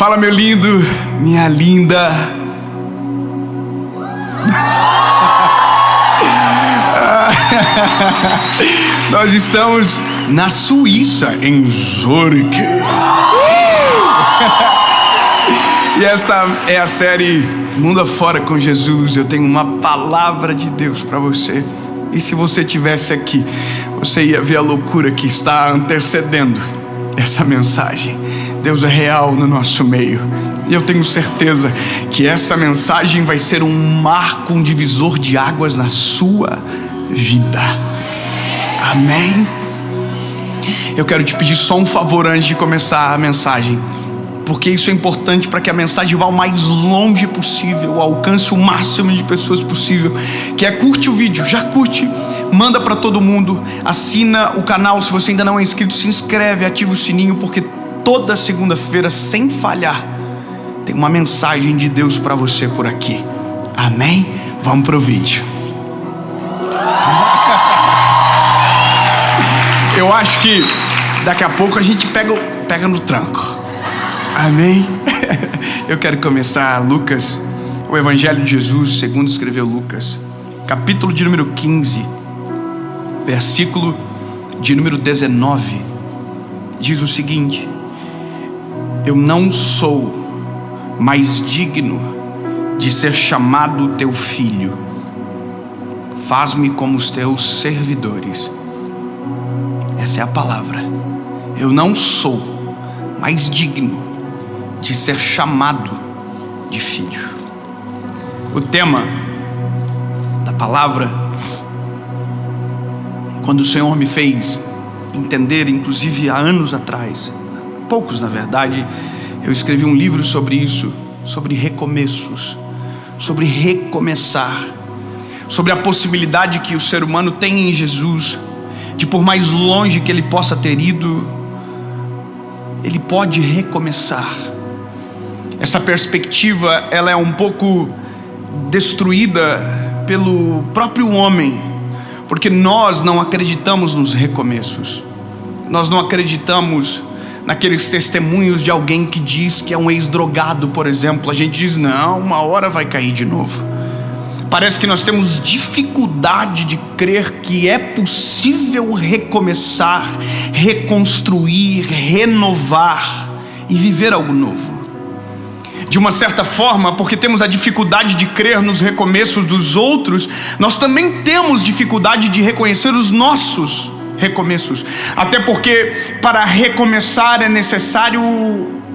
Fala, meu lindo, minha linda. Nós estamos na Suíça, em Zurique. E esta é a série Mundo Afora com Jesus. Eu tenho uma palavra de Deus para você. E se você estivesse aqui, você ia ver a loucura que está antecedendo essa mensagem. Deus é real no nosso meio. E eu tenho certeza que essa mensagem vai ser um marco, um divisor de águas na sua vida. Amém? Eu quero te pedir só um favor antes de começar a mensagem, porque isso é importante para que a mensagem vá o mais longe possível, alcance o máximo de pessoas possível. Que é curte o vídeo, já curte, manda para todo mundo, assina o canal. Se você ainda não é inscrito, se inscreve, ativa o sininho, porque toda segunda-feira, sem falhar, tem uma mensagem de Deus para você por aqui. Amém? Vamos pro vídeo. Eu acho que daqui a pouco a gente pega no tranco. Amém? Eu quero começar Lucas, o Evangelho de Jesus, segundo escreveu Lucas, capítulo de número 15, versículo de número 19. Diz o seguinte: eu não sou mais digno de ser chamado teu filho. Faz-me como os teus servidores. Essa é a palavra. Eu não sou mais digno de ser chamado de filho. O tema da palavra, quando o Senhor me fez entender, inclusive há anos atrás, poucos na verdade, eu escrevi um livro sobre isso, sobre recomeços, sobre recomeçar, sobre a possibilidade que o ser humano tem em Jesus, de por mais longe que ele possa ter ido, ele pode recomeçar. Essa perspectiva, ela é um pouco destruída pelo próprio homem, porque nós não acreditamos nos recomeços. Nós não acreditamos naqueles testemunhos de alguém que diz que é um ex-drogado, por exemplo. A gente diz, não, uma hora vai cair de novo. Parece que nós temos dificuldade de crer que é possível recomeçar, reconstruir, renovar e viver algo novo. De uma certa forma, porque temos a dificuldade de crer nos recomeços dos outros, nós também temos dificuldade de reconhecer os nossos recomeços. Até porque para recomeçar é necessário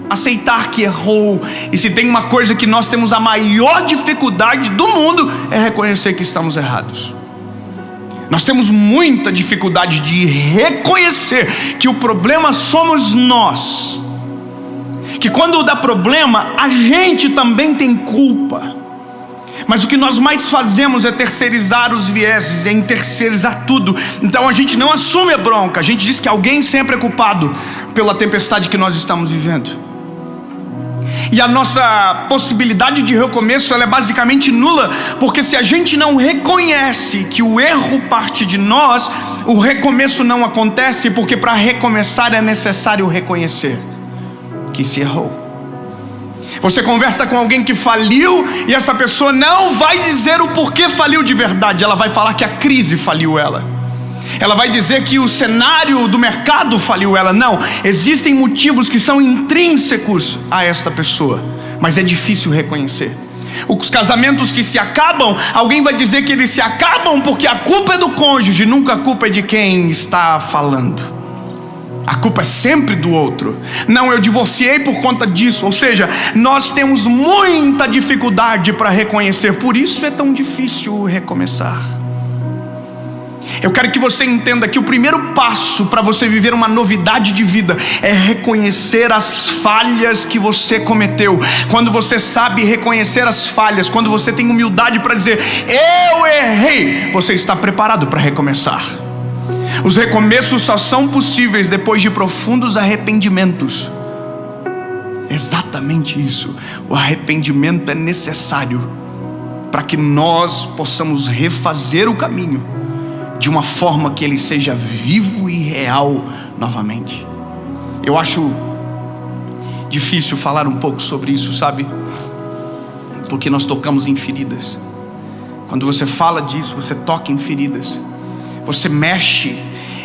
aceitar que errou. E se tem uma coisa que nós temos a maior dificuldade do mundo, é reconhecer que estamos errados. Nós temos muita dificuldade de reconhecer que o problema somos nós, que quando dá problema a gente também tem culpa. Mas o que nós mais fazemos é terceirizar os vieses, é terceirizar tudo. Então a gente não assume a bronca, a gente diz que alguém sempre é culpado pela tempestade que nós estamos vivendo. E a nossa possibilidade de recomeço, ela é basicamente nula, porque se a gente não reconhece que o erro parte de nós, o recomeço não acontece, porque para recomeçar é necessário reconhecer que se errou. Você conversa com alguém que faliu e essa pessoa não vai dizer o porquê faliu de verdade. Ela vai falar que a crise faliu ela. Ela vai dizer que o cenário do mercado faliu ela. Não, existem motivos que são intrínsecos a esta pessoa, mas é difícil reconhecer. Os casamentos que se acabam, alguém vai dizer que eles se acabam porque a culpa é do cônjuge, nunca a culpa é de quem está falando. A culpa é sempre do outro. Não, eu divorciei por conta disso. Ou seja, nós temos muita dificuldade para reconhecer. Por isso é tão difícil recomeçar. Eu quero que você entenda que o primeiro passo para você viver uma novidade de vida é reconhecer as falhas que você cometeu. Quando você sabe reconhecer as falhas, quando você tem humildade para dizer, eu errei, você está preparado para recomeçar. Os recomeços só são possíveis depois de profundos arrependimentos. Exatamente isso. O arrependimento é necessário para que nós possamos refazer o caminho de uma forma que ele seja vivo e real novamente. Eu acho difícil falar um pouco sobre isso, sabe? Porque nós tocamos em feridas. Quando você fala disso, você toca em feridas. Você mexe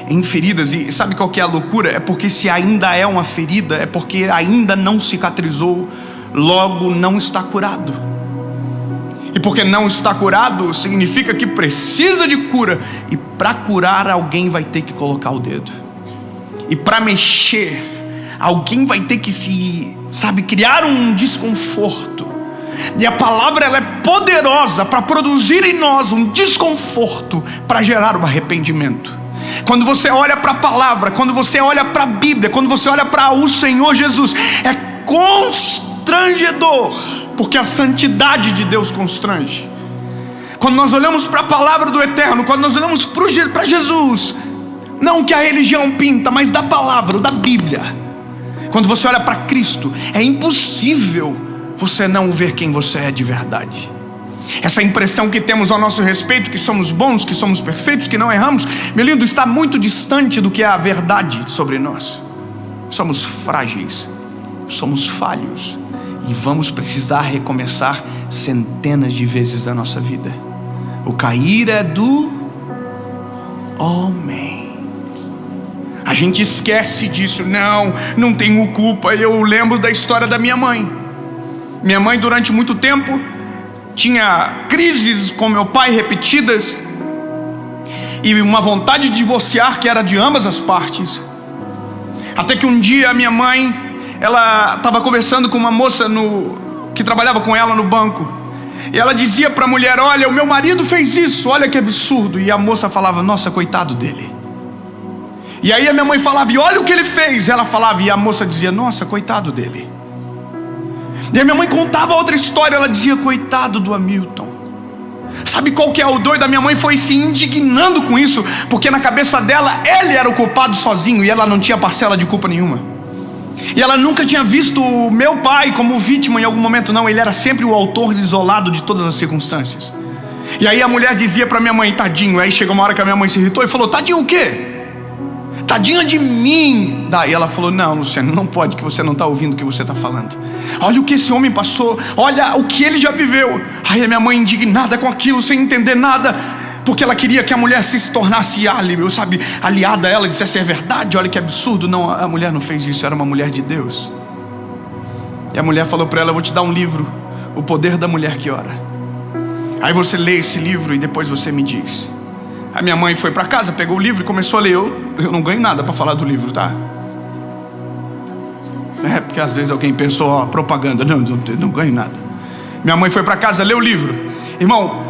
em feridas. E sabe qual que é a loucura? É porque se ainda é uma ferida, é porque ainda não cicatrizou, logo não está curado. E porque não está curado, significa que precisa de cura. E para curar, alguém vai ter que colocar o dedo. E para mexer, alguém vai ter que criar um desconforto. E a palavra, ela é poderosa para produzir em nós um desconforto, para gerar um arrependimento. Quando você olha para a palavra, quando você olha para a Bíblia, quando você olha para o Senhor Jesus, é constrangedor, porque a santidade de Deus constrange. Quando nós olhamos para a palavra do Eterno, quando nós olhamos para Jesus, não que a religião pinta, mas da palavra, da Bíblia, quando você olha para Cristo, é impossível você não ver quem você é de verdade. Essa impressão que temos ao nosso respeito, que somos bons, que somos perfeitos, que não erramos, meu lindo, está muito distante do que é a verdade sobre nós. Somos frágeis, somos falhos, e vamos precisar recomeçar centenas de vezes da nossa vida. O cair é do homem. A gente esquece disso. Não tenho culpa. Eu lembro da história da minha mãe. Minha mãe, durante muito tempo, tinha crises com meu pai repetidas, e uma vontade de divorciar que era de ambas as partes. Até que um dia a minha mãe, ela estava conversando com uma moça que trabalhava com ela no banco, e ela dizia para a mulher: olha, o meu marido fez isso, olha que absurdo. E a moça falava: nossa, coitado dele. E aí a minha mãe falava: e olha o que ele fez. Ela falava, e a moça dizia: nossa, coitado dele. E a minha mãe contava outra história, ela dizia: coitado do Hamilton. Sabe qual que é o doido? A minha mãe foi se indignando com isso, porque na cabeça dela, ele era o culpado sozinho, e ela não tinha parcela de culpa nenhuma. E ela nunca tinha visto o meu pai como vítima em algum momento, não. Ele era sempre o autor isolado de todas as circunstâncias. E aí a mulher dizia para minha mãe: tadinho. Aí chegou uma hora que a minha mãe se irritou e falou: tadinho o quê? Tadinha de mim. Daí ela falou: não, Luciano, não pode, que você não está ouvindo o que você está falando. Olha o que esse homem passou, olha o que ele já viveu. Aí a minha mãe, indignada com aquilo, sem entender nada, porque ela queria que a mulher se tornasse aliada a ela, dissesse: é verdade, olha que absurdo. Não, a mulher não fez isso, era uma mulher de Deus. E a mulher falou para ela: eu vou te dar um livro, O Poder da Mulher que Ora. Aí você lê esse livro e depois você me diz. A minha mãe foi para casa, pegou o livro e começou a ler. Eu não ganho nada para falar do livro, tá? Porque às vezes alguém pensou: propaganda. Não ganho nada. Minha mãe foi para casa, leu o livro. Irmão,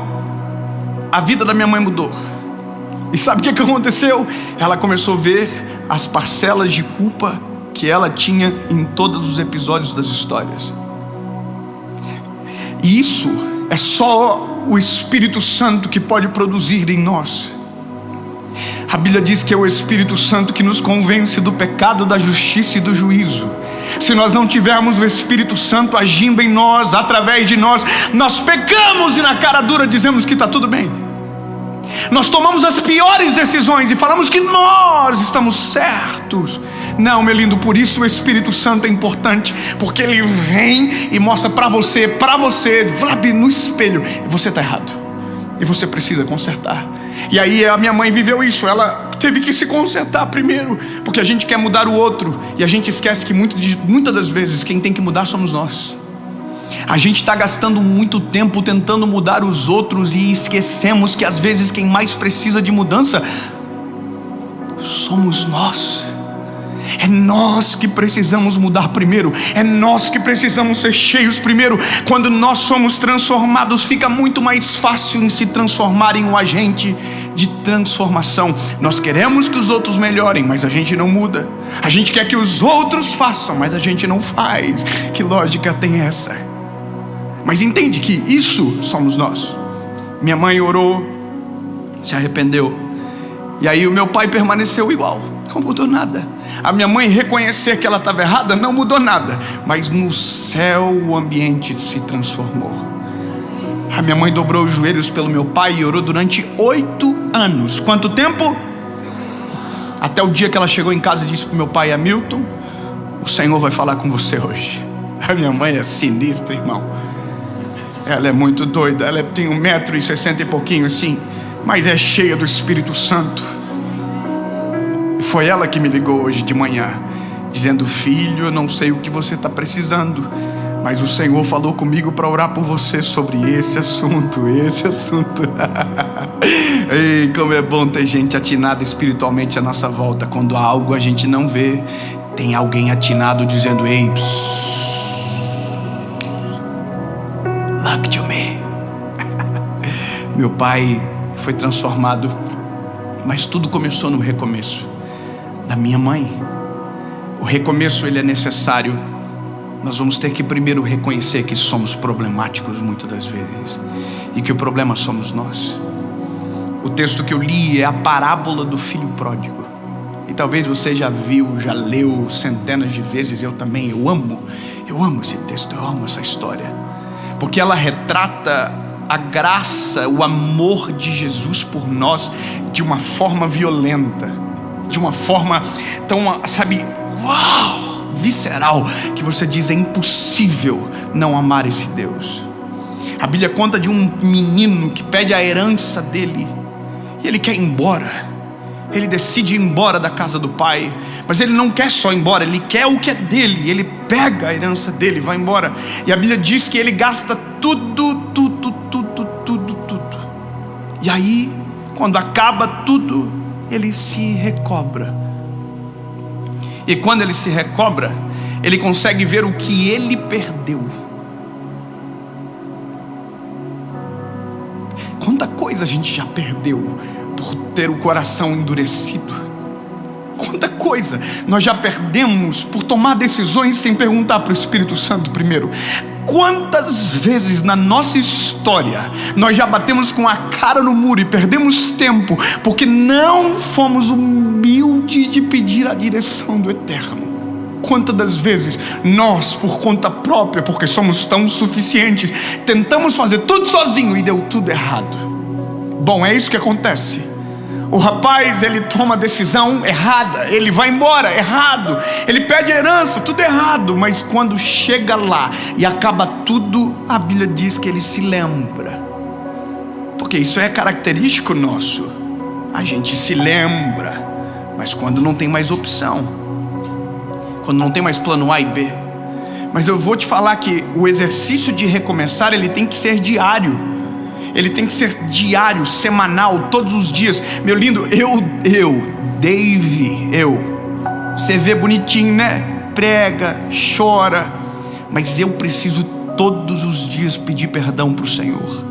a vida da minha mãe mudou. E sabe o que aconteceu? Ela começou a ver as parcelas de culpa que ela tinha em todos os episódios das histórias. E isso é só o Espírito Santo que pode produzir em nós. A Bíblia diz que é o Espírito Santo que nos convence do pecado, da justiça e do juízo. Se nós não tivermos o Espírito Santo agindo em nós, através de nós, nós pecamos e na cara dura dizemos que está tudo bem. Nós tomamos as piores decisões e falamos que nós estamos certos. Não, meu lindo, por isso o Espírito Santo é importante, porque ele vem e mostra para você, no espelho, você está errado e você precisa consertar. E aí a minha mãe viveu isso, ela teve que se consertar primeiro, porque a gente quer mudar o outro e a gente esquece que muitas das vezes quem tem que mudar somos nós. A gente está gastando muito tempo tentando mudar os outros e esquecemos que às vezes quem mais precisa de mudança somos nós. É nós que precisamos mudar primeiro, é nós que precisamos ser cheios primeiro. Quando nós somos transformados, fica muito mais fácil em se transformar em um agente de transformação. Nós queremos que os outros melhorem, mas a gente não muda. A gente quer que os outros façam, mas a gente não faz. Que lógica tem essa? Mas entende que isso somos nós. Minha mãe orou, se arrependeu, e aí o meu pai permaneceu igual, não mudou nada. A minha mãe reconhecer que ela estava errada, não mudou nada, mas no céu o ambiente se transformou. A minha mãe dobrou os joelhos pelo meu pai e orou durante 8 anos. Quanto tempo? Até o dia que ela chegou em casa e disse para o meu pai: Hamilton, o Senhor vai falar com você hoje. A minha mãe é sinistra, irmão. Ela é muito doida. Ela tem 1,60 m e pouquinho assim, mas é cheia do Espírito Santo. E foi ela que me ligou hoje de manhã, dizendo: filho, eu não sei o que você está precisando, mas o Senhor falou comigo para orar por você sobre esse assunto. Ei, como é bom ter gente atinada espiritualmente à nossa volta. Quando há algo a gente não vê, tem alguém atinado dizendo: ei, look to me. Meu pai foi transformado, mas tudo começou no recomeço da minha mãe. O recomeço, ele é necessário. Nós vamos ter que primeiro reconhecer que somos problemáticos muitas das vezes, e que o problema somos nós. O texto que eu li é a parábola do filho pródigo, e talvez você já viu, já leu centenas de vezes. Eu também, eu amo esse texto, eu amo essa história, porque ela retrata a graça, o amor de Jesus por nós de uma forma violenta, de uma forma tão, sabe, uau, visceral, que você diz: é impossível não amar esse Deus. A Bíblia conta de um menino que pede a herança dele, e ele quer ir embora. Ele decide ir embora da casa do pai, mas ele não quer só ir embora, ele quer o que é dele. Ele pega a herança dele e vai embora. E a Bíblia diz que ele gasta tudo. E aí, quando acaba tudo, ele se recobra. E quando ele se recobra, ele consegue ver o que ele perdeu. Quanta coisa a gente já perdeu por ter o coração endurecido. Quanta coisa nós já perdemos por tomar decisões sem perguntar para o Espírito Santo primeiro. Quantas vezes na nossa história nós já batemos com a cara no muro e perdemos tempo porque não fomos humildes de pedir a direção do Eterno? Quantas das vezes nós, por conta própria, porque somos tão suficientes, tentamos fazer tudo sozinho e deu tudo errado? Bom, é isso que acontece. O rapaz, ele toma a decisão errada, ele vai embora errado, ele pede herança, tudo errado. Mas quando chega lá e acaba tudo, a Bíblia diz que ele se lembra, porque isso é característico nosso. A gente se lembra, mas quando não tem mais opção, quando não tem mais plano A e B. Mas eu vou te falar que o exercício de recomeçar, ele tem que ser diário. Ele tem que ser diário, semanal, todos os dias. Meu lindo, Dave, você vê bonitinho, né? Prega, chora, mas eu preciso todos os dias pedir perdão para o Senhor.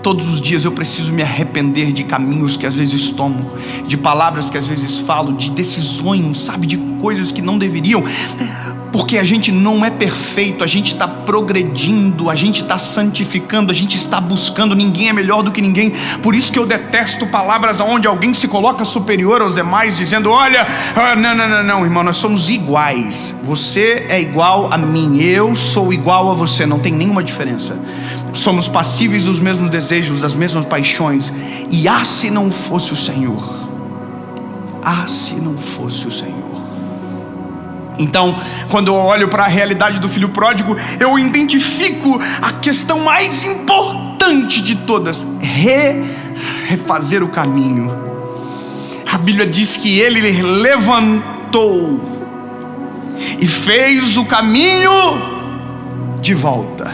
Todos os dias eu preciso me arrepender de caminhos que às vezes tomo, de palavras que às vezes falo, de decisões, sabe, de coisas que não deveriam. Porque a gente não é perfeito, a gente está progredindo, a gente está santificando, a gente está buscando. Ninguém é melhor do que ninguém. Por isso que eu detesto palavras onde alguém se coloca superior aos demais, dizendo: olha, não, irmão, nós somos iguais. Você é igual a mim, eu sou igual a você, não tem nenhuma diferença. Somos passíveis dos mesmos desejos, das mesmas paixões. E se não fosse o Senhor, se não fosse o Senhor. Então, quando eu olho para a realidade do filho pródigo, eu identifico a questão mais importante de todas: refazer o caminho. A Bíblia diz que ele levantou e fez o caminho de volta.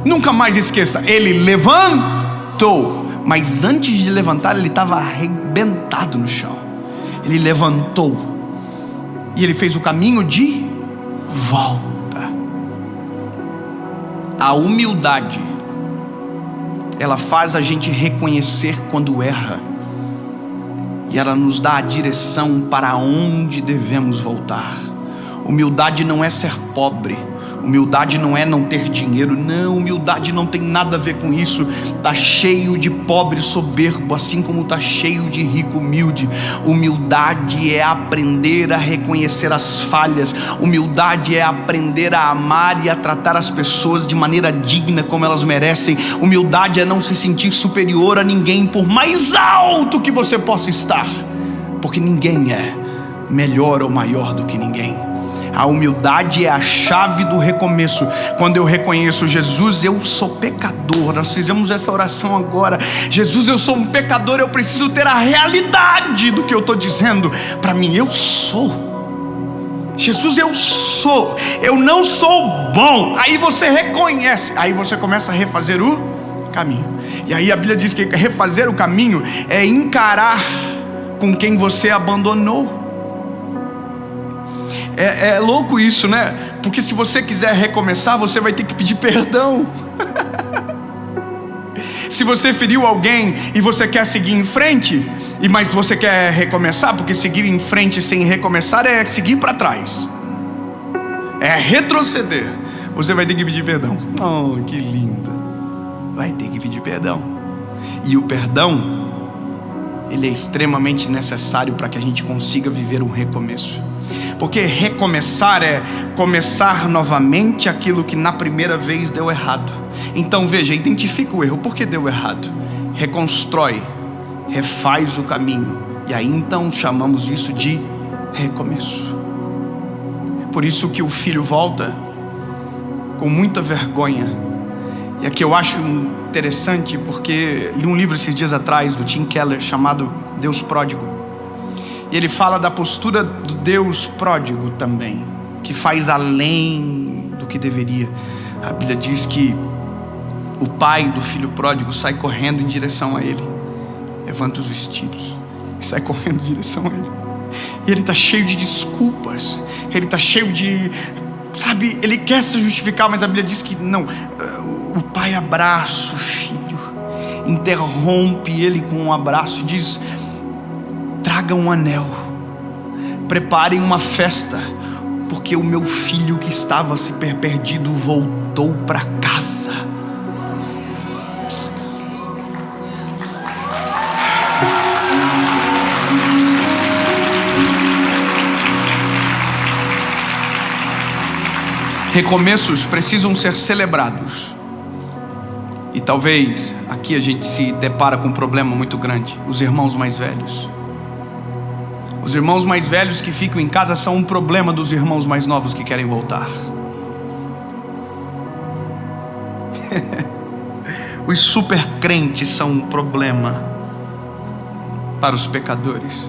Nunca mais esqueça, ele levantou, mas antes de levantar ele estava arrebentado no chão. Ele levantou e ele fez o caminho de volta. A humildade, ela faz a gente reconhecer quando erra, e ela nos dá a direção para onde devemos voltar. Humildade não é ser pobre, humildade não é não ter dinheiro, não, humildade não tem nada a ver com isso. Está cheio de pobre soberbo, assim como está cheio de rico humilde. Humildade é aprender a reconhecer as falhas, humildade é aprender a amar e a tratar as pessoas de maneira digna, como elas merecem. Humildade é não se sentir superior a ninguém, por mais alto que você possa estar, porque ninguém é melhor ou maior do que ninguém. A humildade é a chave do recomeço. Quando eu reconheço: Jesus, eu sou pecador. Nós fizemos essa oração agora. Jesus, eu sou um pecador. Eu preciso ter a realidade do que eu estou dizendo para mim. Eu sou. Jesus, eu sou. Eu não sou bom. Aí você reconhece. Aí você começa a refazer o caminho. E aí a Bíblia diz que refazer o caminho é encarar com quem você abandonou. É louco isso, né? Porque se você quiser recomeçar, você vai ter que pedir perdão. Se você feriu alguém e você quer seguir em frente, mas você quer recomeçar, porque seguir em frente sem recomeçar é seguir para trás, é retroceder. Você vai ter que pedir perdão. Oh, que lindo. Vai ter que pedir perdão. E o perdão, ele é extremamente necessário para que a gente consiga viver um recomeço. Porque recomeçar é começar novamente aquilo que na primeira vez deu errado. Então veja, identifica o erro. Por que deu errado? Reconstrói, refaz o caminho. E aí então chamamos isso de recomeço. Por isso que o filho volta com muita vergonha. E aqui eu acho interessante, porque li um livro esses dias atrás do Tim Keller chamado Deus Pródigo. E ele fala da postura do Deus pródigo também, que faz além do que deveria. A Bíblia diz que o pai do filho pródigo sai correndo em direção a ele, levanta os vestidos e sai correndo em direção a ele. E ele está cheio de desculpas, ele está cheio de, sabe, ele quer se justificar, mas a Bíblia diz que não. O pai abraça o filho, interrompe ele com um abraço e diz: traga um anel, preparem uma festa, porque o meu filho que estava se perdido voltou para casa. Recomeços precisam ser celebrados. E talvez aqui a gente se depara com um problema muito grande: os irmãos mais velhos. Os irmãos mais velhos que ficam em casa são um problema dos irmãos mais novos que querem voltar. Os super crentes são um problema para os pecadores.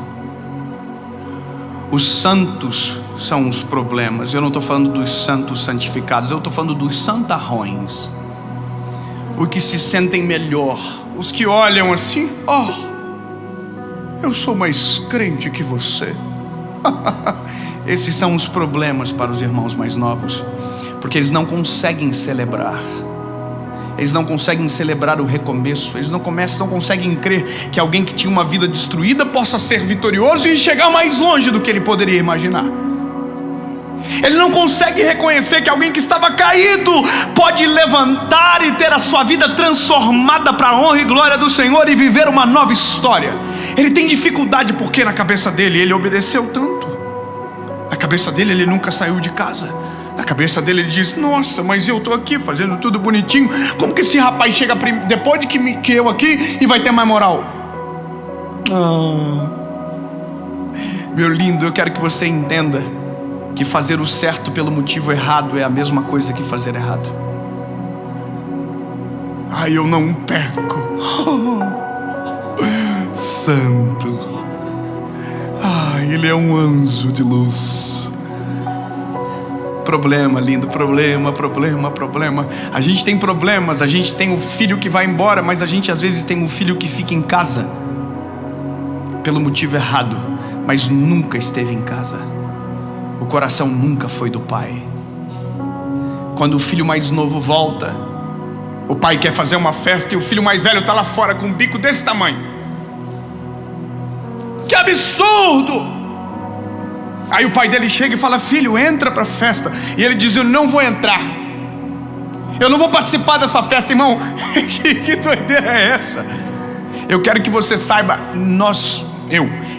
Os santos são os problemas. Eu não estou falando dos santos santificados, eu estou falando dos santarrões, os que se sentem melhor, os que olham assim: oh, eu sou mais crente que você. Esses são os problemas para os irmãos mais novos, porque eles não conseguem celebrar. Eles não conseguem celebrar o recomeço. Eles não conseguem crer que alguém que tinha uma vida destruída possa ser vitorioso e chegar mais longe do que ele poderia imaginar. Ele não consegue reconhecer que alguém que estava caído pode levantar e ter a sua vida transformada para a honra e glória do Senhor e viver uma nova história. Ele tem dificuldade porque na cabeça dele ele obedeceu tanto. Na cabeça dele ele nunca saiu de casa. Na cabeça dele ele diz: nossa, mas eu estou aqui fazendo tudo bonitinho. Como que esse rapaz chega depois de que eu aqui e vai ter mais moral? Meu lindo, eu quero que você entenda que fazer o certo pelo motivo errado é a mesma coisa que fazer errado. Ai, eu não peco. Santo. Ai, ele é um anjo de luz. Problema, lindo, problema. A gente tem problemas, a gente tem o filho que vai embora, mas a gente às vezes tem um filho que fica em casa pelo motivo errado, mas nunca esteve em casa. O coração nunca foi do pai. Quando o filho mais novo volta, o pai quer fazer uma festa e o filho mais velho está lá fora com um bico desse tamanho. Que absurdo! Aí o pai dele chega e fala: filho, entra para a festa. E ele diz: eu não vou entrar, eu não vou participar dessa festa. Irmão, que doideira é essa? Eu quero que você saiba,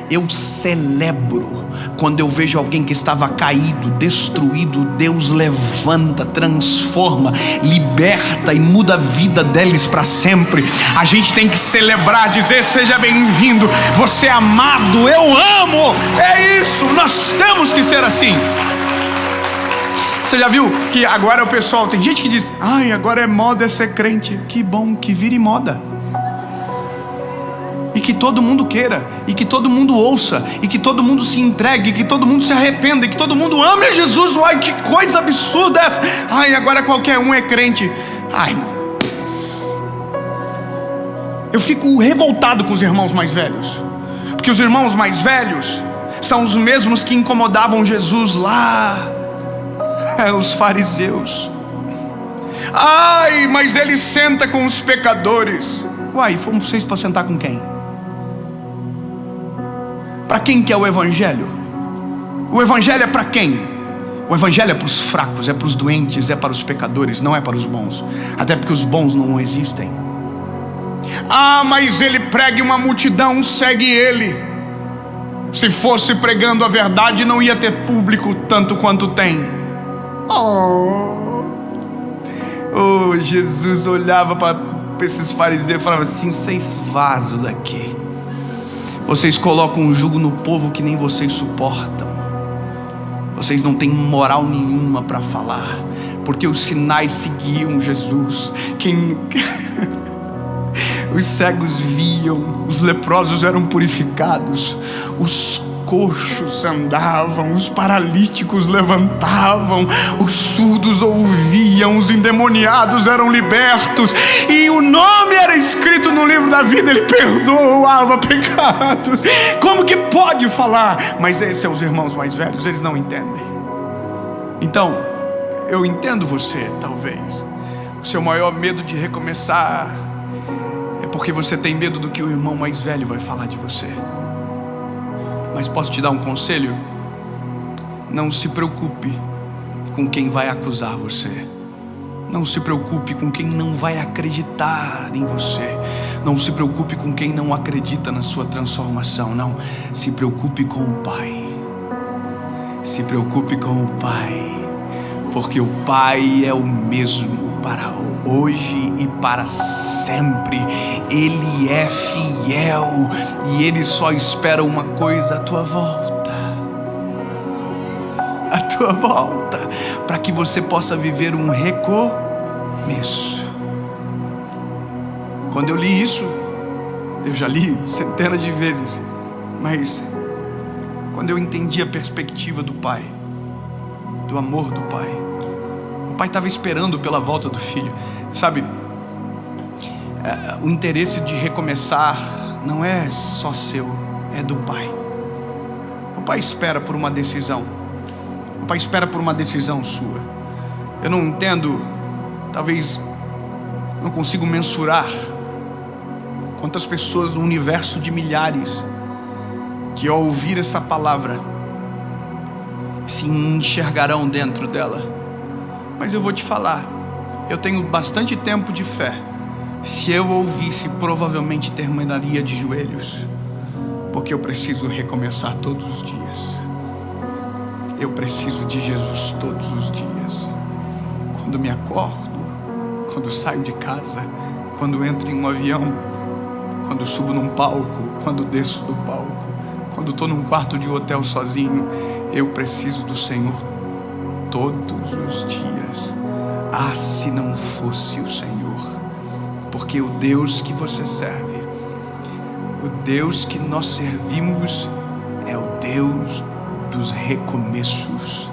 eu celebro quando eu vejo alguém que estava caído, destruído. Deus levanta, transforma, liberta e muda a vida deles para sempre. A gente tem que celebrar, dizer: seja bem-vindo, você é amado, eu amo. É isso, nós temos que ser assim. Você já viu que agora o pessoal, tem gente que diz: ai, agora é moda ser crente. Que bom, que vire moda. E que todo mundo queira, e que todo mundo ouça, e que todo mundo se entregue, e que todo mundo se arrependa, e que todo mundo ame a Jesus. Uai, que coisa absurda essa. Ai, agora qualquer um é crente. Ai, eu fico revoltado com os irmãos mais velhos, porque os irmãos mais velhos são os mesmos que incomodavam Jesus lá, os fariseus. Ai, mas ele senta com os pecadores. Uai, fomos vocês para sentar com quem? Para quem que é o evangelho? O evangelho é para quem? O evangelho é para os fracos, é para os doentes, é para os pecadores, não é para os bons. Até porque os bons não existem. Ah, mas ele prega e uma multidão segue ele. Se fosse pregando a verdade, não ia ter público tanto quanto tem. Jesus olhava para esses fariseus e falava assim: vocês vazam daqui. Vocês colocam um jugo no povo que nem vocês suportam. Vocês não têm moral nenhuma para falar, porque os sinais seguiam Jesus. Os cegos viam, os leprosos eram purificados, os coxos andavam, os paralíticos levantavam, os surdos ouviam, os endemoniados eram libertos, e o nome era escrito no livro da vida. Ele perdoava pecados. Como que pode falar? Mas esses são os irmãos mais velhos, eles não entendem. Então, eu entendo você. Talvez o seu maior medo de recomeçar é porque você tem medo do que o irmão mais velho vai falar de você. Mas posso te dar um conselho? Não se preocupe com quem vai acusar você. Não se preocupe com quem não vai acreditar em você. Não se preocupe com quem não acredita na sua transformação. Não, se preocupe com o Pai. Se preocupe com o Pai, porque o Pai é o mesmo para hoje e para sempre. Ele é fiel e Ele só espera uma coisa: a tua volta. A tua volta, para que você possa viver um recomeço. Quando eu li isso, eu já li centenas de vezes, mas quando eu entendi a perspectiva do Pai, do amor do Pai, o Pai estava esperando pela volta do Filho. Sabe, o interesse de recomeçar não é só seu, é do Pai. O Pai espera por uma decisão. O Pai espera por uma decisão sua. Eu não entendo, talvez não consigo mensurar quantas pessoas no universo de milhares que ao ouvir essa palavra se enxergarão dentro dela. Mas eu vou te falar, eu tenho bastante tempo de fé. Se eu ouvisse, provavelmente terminaria de joelhos, porque eu preciso recomeçar todos os dias. Eu preciso de Jesus todos os dias. Quando me acordo, quando saio de casa, quando entro em um avião, quando subo num palco, quando desço do palco, quando estou num quarto de hotel sozinho, eu preciso do Senhor todos os dias. Ah, se não fosse o Senhor, porque o Deus que você serve, o Deus que nós servimos, é o Deus dos recomeços.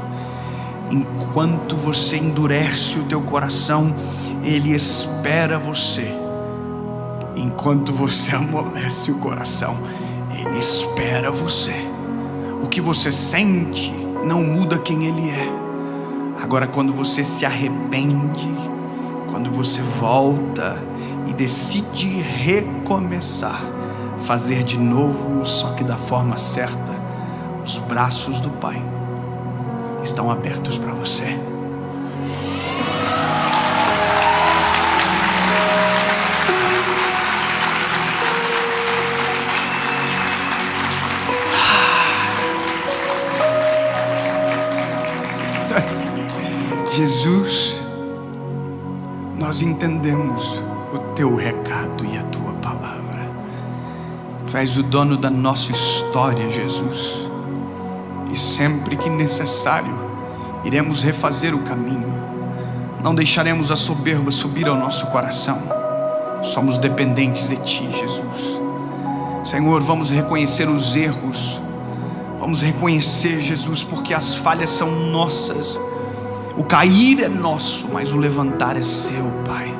Enquanto você endurece o teu coração, Ele espera você. Enquanto você amolece o coração, Ele espera você. O que você sente não muda quem Ele é. Agora, quando você se arrepende, quando você volta e decide recomeçar, fazer de novo, só que da forma certa, os braços do Pai estão abertos para você. Jesus, nós entendemos o teu recado e a tua palavra. Tu és o dono da nossa história, Jesus. E sempre que necessário, iremos refazer o caminho, não deixaremos a soberba subir ao nosso coração. Somos dependentes de Ti, Jesus. Senhor, vamos reconhecer os erros, vamos reconhecer, Jesus, porque as falhas são nossas. O cair é nosso, mas o levantar é seu, Pai.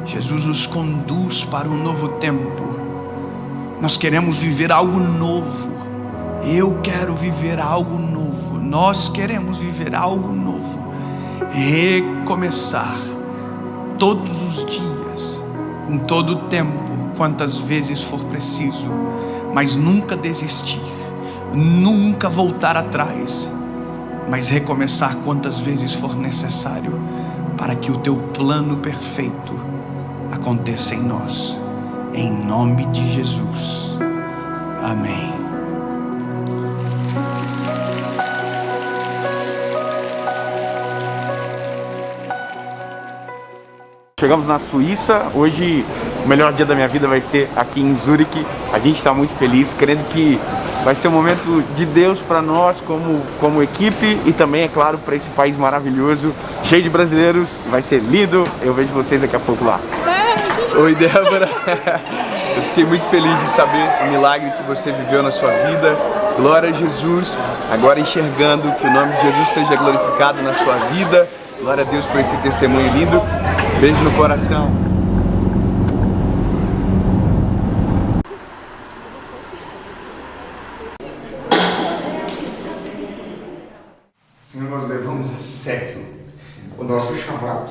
Jesus, nos conduz para um novo tempo. Nós queremos viver algo novo. Eu quero viver algo novo. Nós queremos viver algo novo. Recomeçar todos os dias, em todo o tempo, quantas vezes for preciso, mas nunca desistir, nunca voltar atrás, mas recomeçar quantas vezes for necessário, para que o Teu plano perfeito aconteça em nós, em nome de Jesus, amém. Chegamos na Suíça, hoje o melhor dia da minha vida vai ser aqui em Zurique. A gente está muito feliz, crendo que vai ser um momento de Deus para nós como equipe e também, é claro, para esse país maravilhoso, cheio de brasileiros. Vai ser lindo, eu vejo vocês daqui a pouco lá. Oi, Débora. Eu fiquei muito feliz de saber o milagre que você viveu na sua vida. Glória a Jesus. Agora enxergando que o nome de Jesus seja glorificado na sua vida. Glória a Deus por esse testemunho lindo. Beijo no coração. Senhor, nós levamos a sério o nosso chamado.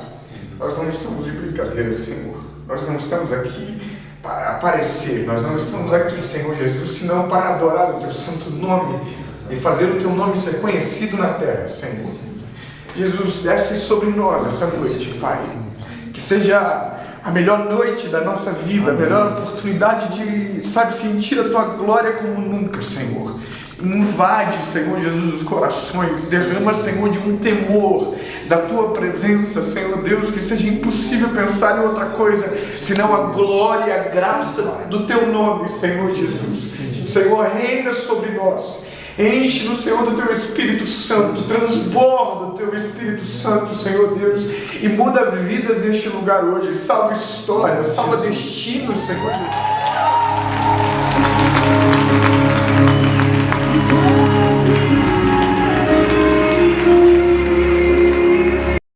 Nós não estamos de brincadeira, Senhor. Nós não estamos aqui para aparecer. Nós não estamos aqui, Senhor Jesus, senão para adorar o Teu santo nome e fazer o Teu nome ser conhecido na terra, Senhor. Jesus, desce sobre nós essa noite, Pai. Que seja a melhor noite da nossa vida, a melhor oportunidade de, sentir a Tua glória como nunca, Senhor. Invade, Senhor Jesus, os corações. Derrama, Senhor, de um temor da Tua presença, Senhor Deus, que seja impossível pensar em outra coisa senão a glória e a graça do Teu nome, Senhor Jesus. Senhor, reina sobre nós. Enche-nos, Senhor, do Teu Espírito Santo. Transborda o Teu Espírito Santo, Senhor Deus, e muda vidas neste lugar hoje. Salva histórias, salva destinos, Senhor.